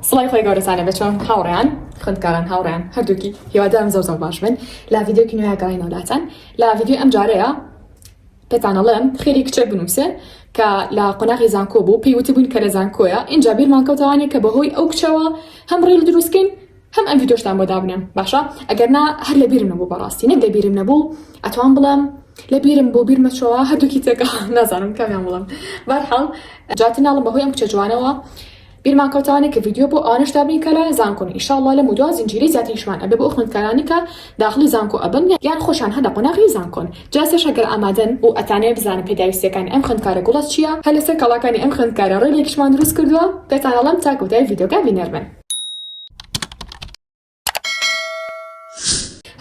سڵای خۆی گەورەتانە بچۆن هاوڕێیان خوێندکاران هاوڕێیان هەردووکی هیوادارم زۆر باش بن لە ڤیدیۆکی نوێیە گەڕینەوەلاتان لە ڤیدیۆ ئەم جارەیە پێتانەڵێم خێری کچە بنووسێ کە لە قۆناغی زانکۆ بوو پێی وتبوون کە لە زانکۆیە اینجا بیرمان کەوتەوانێت کە بەهۆی ئەو کچەوە هەم ڕێل دروستکەین هەم ئەم ڤیدیۆشتان بۆ دابنێم باشە ئەگەرنا هەر لە بیرم نەبوو بەڕاستی نەک لە بیرم نەبوو ئەتوان بڵێم لە بیرم بۆ بیرمەچەوە هەردووکی تێکە نازانم کامیان بڵم بەرحاڵ جاتە ناڵم بەهۆی ئەم کچە جوانەوە بیرمان کەوتەوانێت کە ڤیدیۆ بۆ ئەوانەش دابنین کە لە زانکۆن ئینشاءڵڵا لە مودوا زنجیرەی زیاتریشمان ئەبێ بۆ خوێندکارانی کە داخلی زانکۆ ئەبن یان خۆشان هەدا قۆناغی زانکۆن جاسەش ئەگەر ئامادەن و ئەتانەیە بزانن پێداویستیەکانی ئەم خوێندکارە گوڵەت چییە هەر لەسەر کەڵاکانی ئەم خوێندکارە ڕێلێکیشمان دروست کردووە پێتانەڵێم تا کەوتای ڤیدیۆگا بینەربن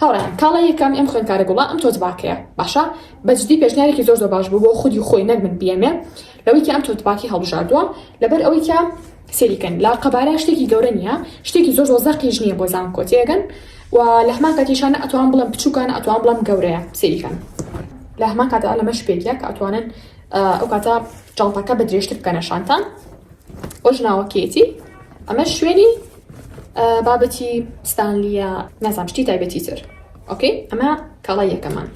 هاوڕێیان کاڵە یەکەم ئەم خوێندکارە گوڵە ئەم تۆتباکەیە باشە بەجددی پێشنیارێکی زۆر باش بوو بۆ خودی خۆی نەک من بیەمێ لەوەی کە ئەم تۆتباکی هەڵبژاردووە لەبەر ئەوەی کە سێریکەن لا قەبارە شتێکی گەورە نییە شتێکی زۆر زەقیش نییە بۆ زانکۆ تێگەن و لە هەمان کاتیشانە ئەتوان بڵم بچووکان ئەتوان بڵم گەورەیە سێریکەن لە هەمان کاتە لەمە شپێکە کە ئەتوانن ئەو کاتە جاڵتەکە بە درێژتر بکەنە شانتان ئۆژ ناوەکێتی ئەمە شوێنی بابەتی ستانلیە نازام شتی تایبەتی تر ئۆکەی ئەمە کاڵای یەکەمان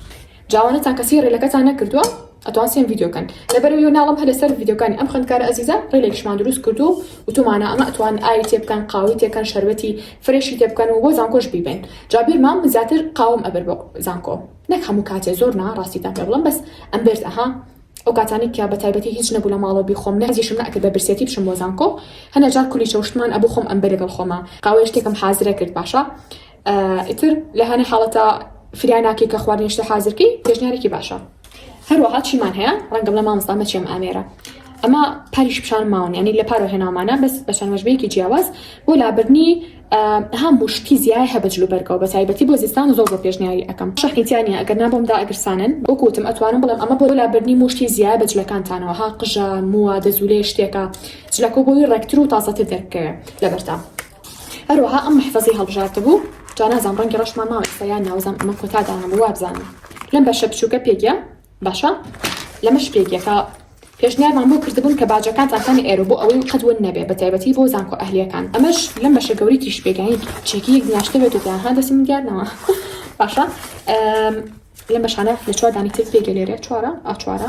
جاوانەتان کەسی ڕێلەکەتان نەکردووە ئەتوان سێم ڤیدیۆکەن لەبەرەوەی ناڵم هەر لەسەر ڤیدیۆکانی ئەم خوێندکارە ئەزیزە ڕێلێکشمان دروست کردو وتمانە ئەمە ئەتوان ئاوی تێ بکەن قاوی تێکەن شەربەتی فرێشی تێ بکەن و بۆ زانکۆش بیبێن جابیرمان زیاتر قاوم ئەبەر بۆ زانکۆ نەک هەموو کاتێ زۆر نا ڕاستیتان پێ بڵم بەس ئەم بێرز ئەها ئەو کاتانی کە بە تایبەتی هیچ نەبوو لە ماڵەوە بیخۆم نەزیشم نەکرد بە برسێتی بشم بۆ زانکۆ هەنە جار کولی چەوشتمان ئەبوو خۆم ئەم بەرەگەڵ خۆمە قاوەیە شتێکم حازرە کرد باشە ئیتر لە هەنە حاڵەتە فریاناکی کە خواردنی شتە حازرکی پێشنیارێکی باشە هەروەها چیمان هەیە ڕەنگەم لە مامۆستا مەچێم ئامێرە ئەمە پاریش پیشان ماون ینی لە پارۆ هێناومانە بەس بە چەند مەژبەیەکی جیاواز بۆ لابردنی هەموو شتی زیای هەبەجلو بەرگەوە بە تایبەتی بۆ زستان زۆر بۆ پێشنیاری ئەەکەم شەحنیتیانە ئەگەر نابۆمدا ئەگرسانن بۆکوتم ئەتوانم بڵم ئەمە بۆ لابردنی موشتی زیای بەجلەکانتانەوە ها قژە مووە دەزولێ شتێکە جلەکە بۆی ڕێکتر و تازەتر دەرکەوێ لەبەرتا هەروەها ئەم محفەزەی هەڵبژاردە بوو جا نازانم ڕەنگی ڕەشمان ماوە ئێستایان ناوزانم ئەمە کۆتادانم بۆ وابزانم لەم بەشە بچووکە پێگە باشە لەمەش پێگەکە پێشنیارمان بۆ کردبوون کە باجەکانتانکانی ئێرە بۆ ئەوەی قەدون نەبێ بە تایبەتی بۆ زانکۆ ئەهلیەکان ئەمەش لەم بەشە گەوری تیش پێگەین چێکی یەک نیاشتە بێت و تیانها دەسم گیارنەوە باشە لەم بەشانە لە چوار دانی تر پێگە لێرە چوارە ئاچوارە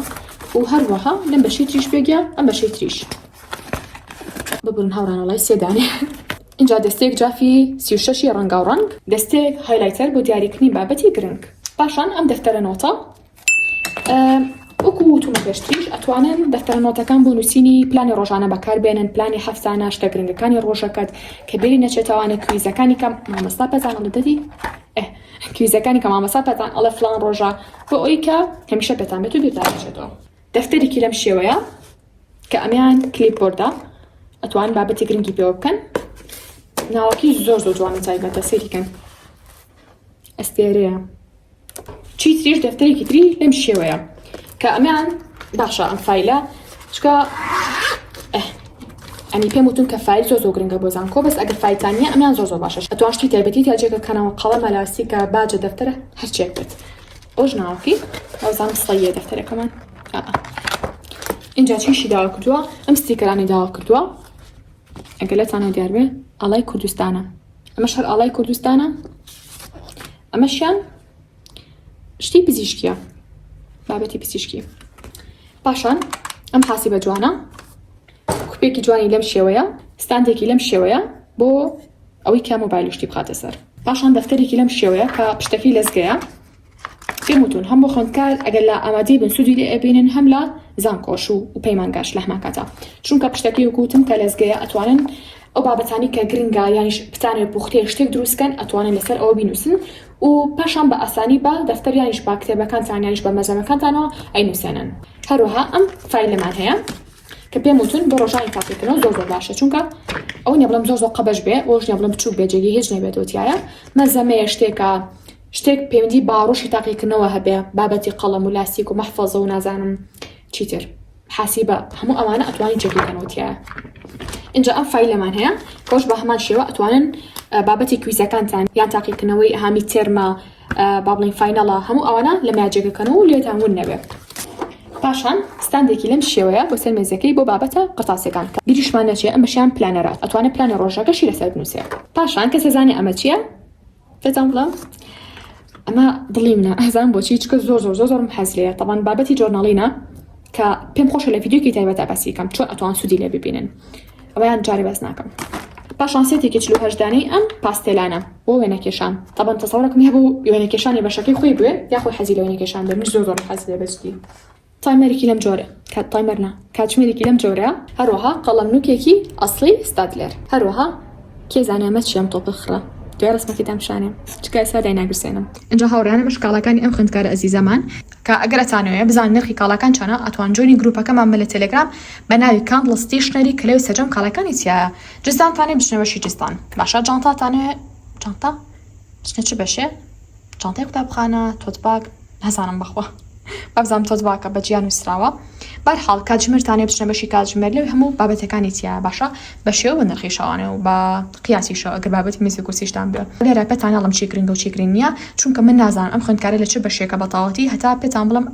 و هەروەها لەم بەشی تریش پێگە ئەم بەشەی تریش ببرن هاوڕانەڵای سێدانی اینجا دەستێک جافی 36 ڕەنگا و ڕەنگ دەستێک هایلایتەر بۆ دیاریکردنی بابەتی گرنگ پاشان ئەم دەفتەرە نۆتە وەکو وتومە پێشتریش ئەتوانن دەفتەرە نۆتەکان بۆ نووسینی پلانی ڕۆژانە بەکاربێنن پلانی هەفتانە شتە گرنگەکانی ڕۆژەکەت کە بێری نەچێتەوانە کویزەکانی کە مامەستا پەزانە دەدی کویزەکانی کە مامەستا پەتان ئەڵە فلان ڕۆژە بۆ ئەوی کە هەمیشە پێتان بێت و بیرداچێتەوە دەفتەرێکی لەم شێوەیە کە ئەمیان کلیپبۆردە ئەتوان بابەتی گرنگی پێوە بکەن ناوەکی زۆر جوانە تایبەتە سێریکەن ئەستێرەیە چی تریش دەفتەرێکی تری لەم شێوەیە کە ئەمیان باشە ئەم فایلە چکە ئەنی پێم وتون کە فایل زۆر گرنگە بۆ زانکۆ بەس ئەگەر فایلتانە ئەمیان زۆر باشە ئەتوان شتی تایبەتی تاجێکەکەنەوە قەڵەمە لاستیکە باجە دەفتەرە هەرچێک بێت ئۆژ ناوەکی ئەوزان سڵەیە دەفتەرەکەمان اینجا چیشی داوا کردووە ئەم ستیکەرانی داوا کردووە ئەگەر لەتانە دیار بێ ئاڵای کوردستانە ئەمەش هەر ئاڵای کوردستانە ئەمەشیان شتی پزیشکیە بابەتی پزیشکی پاشان ئەم حاسیبە جوانە کوپێکی جوانی لەم شێوەیە ستاندێکی لەم شێوەیە بۆ ئەوەی کە مۆبایل شتی بخاتە سەر پاشان دەفتەرێکی لەم شێوەیە کە پشتەکەی لەزگەیە پێم وتون هەم بۆ خوێندکار ئەگەر لە ئامادەی بن سوودی لێ ئەبینن هەم لە زانکۆش و پەیمانگاش لە هەمان کاتە چونکە پشتەکەی وکوتم کە لەزگەیە ئەتوانن ئەو بابەتانی کە گرنگە یانیش بتانێت پوختێ شتێک دروستکەن ئەتوانن لەسەر ئەوە بینوسن و پاشان بە ئاسانی با دەفتەر یانیش با کتێبەکانتان یانیش بە مەزەمەکانتانەوە ئەینووسێنن هەروەها ئەم فایلەمان هەیە کە پێم وتون بۆ ڕۆژانی تاقیکردنەوە زۆر باشە چونکە ئەو نیە بڵم زۆر قەبەش بێ ئەوش نیە بڵم بچووک بێجێگی هیچ نەبێتەوە تایە مەزەمەیە شتێکە شتێک پەیوەندی باڕۆشی تاقیکردنەوە هەبێ بابەتی قەڵەم و لاستیک و مەحفەزە و نازانم چیتر حاسیبە هەموو ئەوانە ئەتوانی جێگیکەنەوە تایە اینجا ئەم فایلەمان هەیە کۆش بە هەمان شێوە ئەتوانن بابەتی کویزەکانتان یان تاقیکردنەوەی هامی تێرمە با بڵین فاینەڵە هەموو ئەوانە لە ماجێگەکەن و لێتان ون نەبێت پاشان ستاندێکی لەم شێوەیە بۆ سەر مێزەکەی بۆ بابەتە قرتاسەکان کە گیریشمان نەچێ ئەم بەشیان پلانەرات ئەتوانێت پلانە ڕۆژەکەشی لەسەر بنووسێ پاشان کە سەزانێ ئەمە چییە پێتان بڵێم ئەمە دڵی منە ئەزان بۆچی چکە زۆرم حەز لێیە طبعاً بابەتی جۆرناڵینە کە پێم خۆشە لە ڤیدیۆکی تایبەتە باسی بکەم چۆن ئەتوان سوودی لێ ببینن ئەوەیان جارێ بەس ناکەم پاشان سێتێکی 48 دانەی ئەم پاستێلانە بۆ وێنەکێشان طبعاً تەسەوڕەکەم هەبوو وێنەکێشانی بەشەکەی خۆی بوێ یا خۆی حەزی لە وێنەکێشان بێ من زۆر حەز لێ بەستی تایمەرێکی لەم جۆرە تایمەرنا کاتژمێرێکی لەم جۆرە هەروەها قەڵەمنووکێکی ئەسڵی ستادلەر هەروەها کێزانامە چیەم تۆپە خڕە دوای ڕسمەکەی دامشانێ چکای سادای ناگرسێنم اینجا هاوڕیانە بەش کاڵەکانی ئەم خوێندکارە ئەزیزەمان کە ئەگەر ئەتانەوێ بزان نرخی کاڵەکان چۆنە ئەتوان جۆینی گروپەکەمان بە لە تەلەگرام بە ناوی کاندڵ ستیشنەری کە لەوێ سەرجەم کاڵەکانی چیایە جستانتانێ بچنە بەشی جستان باشە جانتاتانێ جانتا بچنە چ بەشێ جانتای قوتابخانە تۆتباگ نەزانم بەخوا بابزانم تۆتباکە بە جیان نووسراوە بەرحاڵ کاتژمێرتانێ بچنە بەشی کاتژمێر لەوێ هەموو بابەتەکانی چیایە باشە بە شێوە بە نرخی شەوانێ و بە قیاسیشەوە ئەگەر بابەتی میزی کورسیشتان بێ لێرە پێتانەڵم چی گرنگە و چی گرنگ نییە چونکە من نازانم ئەم خوێندکارە لە چ بەشێکە بەتاوەتی هەتا پێتان بڵم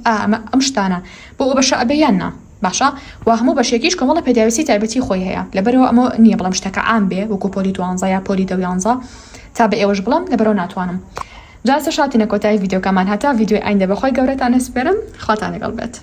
ئەم شتانە بۆ ئەو بەشە ئەبەیاننا باشە و هەموو بەشێکیش کۆمەڵە پێداویستی تایبەتی خۆی هەیە لەبەرەوە ئەمە نییە بڵم شتەکە عام بێ وەکو پۆلی 12 یا پۆلی 11 تا بە ئێوەش بڵم لەبەرەوە ناتوانم جاسە شاتینە کۆتایی ڤیدیۆکەمان هەتا ڤیدیۆی ئایندە بەخۆی گەورەتان ئەسپێرم خواتان لەگەڵ بێت